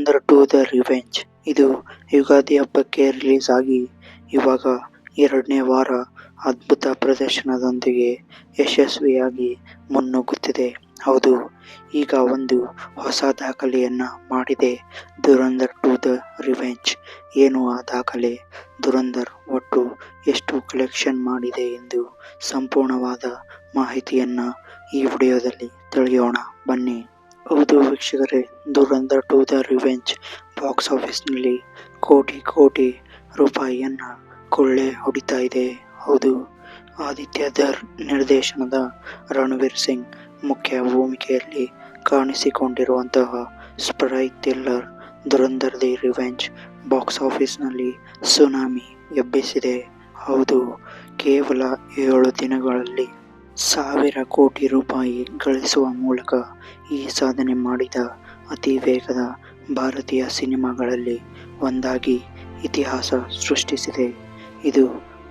Dhurandhar 2 the revenge ಇದು ಯುಗಾದಿ ಹಬ್ಬಕ್ಕೆ release ಆಗಿ ಇವಾಗ ಎರಡನೇ ವಾರ ಅದ್ಭುತ ಪ್ರದರ್ಶನದೊಂದಿಗೆ ಯಶಸ್ವಿಯಾಗಿ ಮುನ್ನುಗ್ಗುತ್ತಿದೆ. ಹೌದು, ಈಗ ಒಂದು ಹೊಸ ದಾಖಲೆಯನ್ನ ಮಾಡಿದೆ ದುರಂಧರ್ 2 ದ ರಿವೆಂಜ್. ಏನು ಆ ದಾಖಲೆ? ದುರಂಧರ್ ಒಟ್ಟು ಎಷ್ಟು ಕಲೆಕ್ಷನ್ ಮಾಡಿದೆ ಎಂದು ಸಂಪೂರ್ಣವಾದ ಮಾಹಿತಿಯನ್ನ ಈ ವಿಡಿಯೋದಲ್ಲಿ ತಿಳಿಯೋಣ ಬನ್ನಿ. ಹೌದು ವೀಕ್ಷಕರೇ, ದುರಂಧರ್ 2 ದ ರಿವೆಂಜ್ ಬಾಕ್ಸ್ ಆಫೀಸ್ನಲ್ಲಿ ಕೋಟಿ ರೂಪಾಯಿಯನ್ನ ಕೊಳ್ಳೆ ಹೊಡಿತಾ ಇದೆ. ಹೌದು, ಆದಿತ್ಯ ಧರ್ ನಿರ್ದೇಶನದ ರಣವೀರ್ ಸಿಂಗ್ ಮುಖ್ಯ ಭೂಮಿಕೆಯಲ್ಲಿ ಕಾಣಿಸಿಕೊಂಡಿರುವಂತಹ spy thriller Dhurandhar the revenge box ಆಫೀಸ್ನಲ್ಲಿ ಸುನಾಮಿ ಎಬ್ಬಿಸಿದೆ. ಹೌದು, ಕೇವಲ 7 ದಿನಗಳಲ್ಲಿ 1,000 ಕೋಟಿ ರೂಪಾಯಿ ಗಳಿಸುವ ಮೂಲಕ ಈ ಸಾಧನೆ ಮಾಡಿದ ಅತಿ ವೇಗದ ಭಾರತೀಯ ಸಿನಿಮಾಗಳಲ್ಲಿ ಒಂದಾಗಿ ಇತಿಹಾಸ ಸೃಷ್ಟಿಸಿದೆ. ಇದು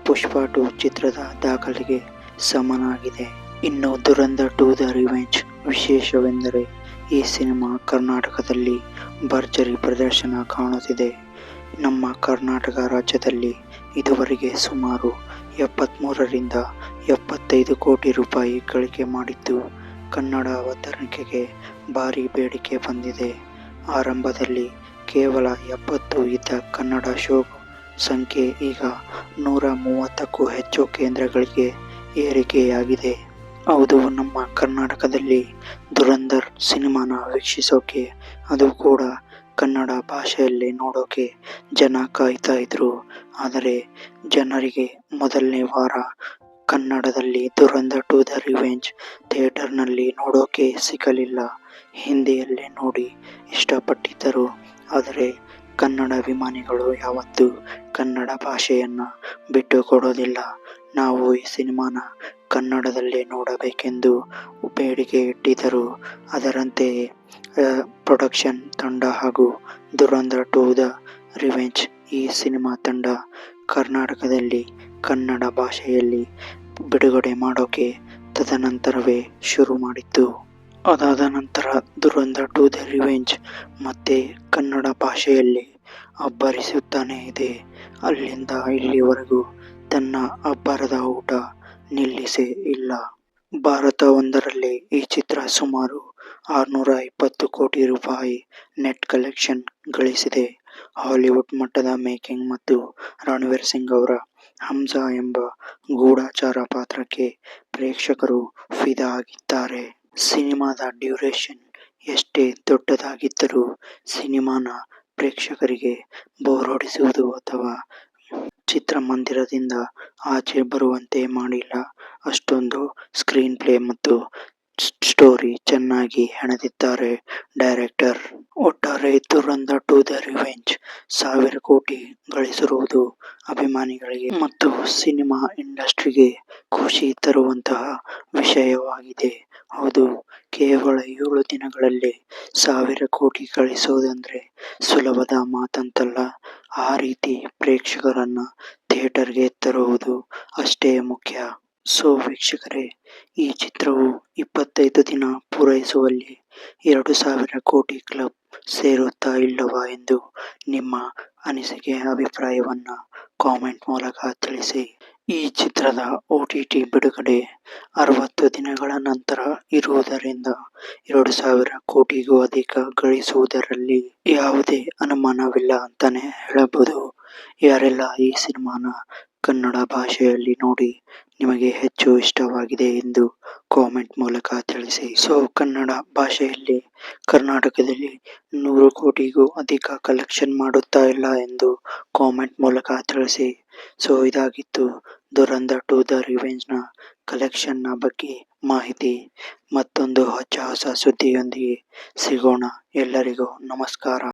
ಪುಷ್ಪ 2 ಚಿತ್ರದ ದಾಖಲೆಗೆ ಸಮನಾಗಿದೆ. ಇನ್ನು ದುರಂಧರ್ 2 ದ ರಿವೆಂಜ್ ವಿಶೇಷವೆಂದರೆ ಈ ಸಿನಿಮಾ ಕರ್ನಾಟಕದಲ್ಲಿ ಭರ್ಜರಿ ಪ್ರದರ್ಶನ ಕಾಣುತ್ತಿದೆ. ನಮ್ಮ ಕರ್ನಾಟಕ ರಾಜ್ಯದಲ್ಲಿ ಇದುವರೆಗೆ ಸುಮಾರು 73ರಿಂದ 75 ಕೋಟಿ ರೂಪಾಯಿ ಗಳಿಕೆ ಮಾಡಿದ್ದು, ಕನ್ನಡ ಅವತರಣಿಕೆಗೆ ಭಾರಿ ಬೇಡಿಕೆ ಬಂದಿದೆ. ಆರಂಭದಲ್ಲಿ ಕೇವಲ 70 ಇದ್ದ ಕನ್ನಡ ಶೋ ಸಂಖ್ಯೆ ಈಗ 130ಕ್ಕೂ ಹೆಚ್ಚು ಕೇಂದ್ರಗಳಿಗೆ ಏರಿಕೆಯಾಗಿದೆ. ಹೌದು, ನಮ್ಮ ಕರ್ನಾಟಕದಲ್ಲಿ ದುರಂಧರ್ ಸಿನಿಮಾನ ವೀಕ್ಷಿಸೋಕೆ, ಅದು ಕೂಡ ಕನ್ನಡ ಭಾಷೆಯಲ್ಲಿ ನೋಡೋಕೆ ಜನ ಕಾಯ್ತಾ ಇದ್ರು. ಆದರೆ ಜನರಿಗೆ ಮೊದಲನೇ ವಾರ ಕನ್ನಡದಲ್ಲಿ ದುರಂಧರ್ 2 ದ ರಿವೆಂಜ್ ಥಿಯೇಟರ್ನಲ್ಲಿ ನೋಡೋಕೆ ಸಿಗಲಿಲ್ಲ. ಹಿಂದಿಯಲ್ಲೇ ನೋಡಿ ಇಷ್ಟಪಟ್ಟಿದ್ದರು. ಆದರೆ ಕನ್ನಡ ಅಭಿಮಾನಿಗಳು ಯಾವತ್ತೂ ಕನ್ನಡ ಭಾಷೆಯನ್ನ ಬಿಟ್ಟು ಕೊಡೋದಿಲ್ಲ. ನಾವು ಈ ಸಿನಿಮಾನ ಕನ್ನಡದಲ್ಲೇ ನೋಡಬೇಕೆಂದು ಬೇಡಿಕೆ ಇಟ್ಟಿದ್ದರು. ಅದರಂತೆಯೇ ಪ್ರೊಡಕ್ಷನ್ ತಂಡ ಹಾಗೂ ದುರಂಧರ್ 2 ದ ರಿವೆಂಜ್ ಈ ಸಿನಿಮಾ ತಂಡ ಕರ್ನಾಟಕದಲ್ಲಿ ಕನ್ನಡ ಭಾಷೆಯಲ್ಲಿ ಬಿಡುಗಡೆ ಮಾಡೋಕೆ ತದನಂತರವೇ ಶುರು ಮಾಡಿತ್ತು. ಅದಾದ ನಂತರ ದುರಂಧರ್ 2 ದ ರಿವೆಂಜ್ ಮತ್ತೆ ಕನ್ನಡ ಭಾಷೆಯಲ್ಲಿ ಅಬ್ಬರಿಸುತ್ತಾನೆ ಇದೆ. ಅಲ್ಲಿಂದ ಇಲ್ಲಿವರೆಗೂ ತನ್ನ ಅಬ್ಬರದ ಊಟ ನಿಲ್ಲಿಸೇ ಇಲ್ಲ. ಭಾರತ ಒಂದರಲ್ಲಿ ಈ ಚಿತ್ರ ಸುಮಾರು 620 ಕೋಟಿ ರೂಪಾಯಿ ನೆಟ್ ಕಲೆಕ್ಷನ್ ಗಳಿಸಿದೆ. ಹಾಲಿವುಡ್ ಮಟ್ಟದ ಮೇಕಿಂಗ್ ಮತ್ತು ರಣವೀರ್ ಸಿಂಗ್ ಅವರ ಹಂಸ ಎಂಬ ಗೂಢಚಾರ ಪಾತ್ರಕ್ಕೆ ಪ್ರೇಕ್ಷಕರು ಫಿದಾ ಆಗಿದ್ದಾರೆ. ಸಿನಿಮಾದ ಡ್ಯೂರೇಷನ್ ಎಷ್ಟೇ ದೊಡ್ಡದಾಗಿದ್ದರೂ ಸಿನಿಮಾನ ಪ್ರೇಕ್ಷಕರಿಗೆ ಬೋರ್ ಹೊಡಿಸುವುದು ಅಥವಾ ಚಿತ್ರಮಂದಿರದಿಂದ ಆಚೆ ಬರುವಂತೆ ಮಾಡಿಲ್ಲ. ಅಷ್ಟೊಂದು ಸ್ಕ್ರೀನ್ ಪ್ಲೇ ಮತ್ತು ಸ್ಟೋರಿ ಚೆನ್ನಾಗಿ ಹೆಣೆದಿದ್ದಾರೆ ಡೈರೆಕ್ಟರ್. ಒಟ್ಟಾರೆ ದುರಂಧರ್ 2 ದ ರಿವೆಂಜ್ 1,000 ಕೋಟಿ ಗಳಿಸಿರುವುದು ಅಭಿಮಾನಿಗಳಿಗೆ ಮತ್ತು ಸಿನಿಮಾ ಇಂಡಸ್ಟ್ರಿಗೆ ಖುಷಿ ತರುವಂತಹ ವಿಷಯವಾಗಿದೆ. ಹೌದು, ಕೇವಲ 7 ದಿನಗಳಲ್ಲಿ 1,000 ಕೋಟಿ ಗಳಿಸೋದಂದ್ರೆ ಸುಲಭದ ಮಾತಂತಲ್ಲ. ಆ ರೀತಿ ಪ್ರೇಕ್ಷಕರನ್ನ ಥಿಯೇಟರ್ಗೆ ತರುವುದು ಅಷ್ಟೇ ಮುಖ್ಯ. ಸೊ ವೀಕ್ಷಕರೇ, ಈ ಚಿತ್ರವು 25 ದಿನ ಪೂರೈಸುವಲ್ಲಿ 2,000 ಕೋಟಿ ಕ್ಲಬ್ ಸೇರುತ್ತಾ ಇಲ್ಲವಾ ಎಂದು ನಿಮ್ಮ ಅನಿಸಿಕೆ ಅಭಿಪ್ರಾಯವನ್ನ ಕಾಮೆಂಟ್ ಮೂಲಕ ತಿಳಿಸಿ. ಈ ಚಿತ್ರದ OTT ಬಿಡುಗಡೆ 60 ದಿನಗಳ ನಂತರ ಇರುವುದರಿಂದ 2,000 ಕೋಟಿಗೂ ಅಧಿಕ ಗಳಿಸುವುದರಲ್ಲಿ ಯಾವುದೇ ಅನುಮಾನವಿಲ್ಲ ಅಂತಾನೆ ಹೇಳಬಹುದು. ಯಾರೆಲ್ಲ ಈ ಸಿನಿಮಾನ ಕನ್ನಡ ಭಾಷೆಯಲ್ಲಿ ನೋಡಿ ನಿಮಗೆ ಹೆಚ್ಚು ಇಷ್ಟವಾಗಿದೆ ಎಂದು ಕಾಮೆಂಟ್ ಮೂಲಕ ತಿಳಿಸಿ. ಸೊ ಕನ್ನಡ ಭಾಷೆಯಲ್ಲಿ ಕರ್ನಾಟಕದಲ್ಲಿ 100 ಕೋಟಿಗೂ ಅಧಿಕ ಕಲೆಕ್ಷನ್ ಮಾಡುತ್ತಾ ಇಲ್ಲ ಎಂದು ಕಾಮೆಂಟ್ ಮೂಲಕ ತಿಳಿಸಿ. ಸೊ ಇದಾಗಿತ್ತು ದುರಂಧರ್ 2 ದ ರಿವೆಂಜ್ ನ ಕಲೆಕ್ಷನ್ ನ ಬಗ್ಗೆ ಮಾಹಿತಿ. ಮತ್ತೊಂದು ಹೊಸ ಸುದ್ದಿಯೊಂದಿಗೆ ಸಿಗೋಣ. ಎಲ್ಲರಿಗೂ ನಮಸ್ಕಾರ.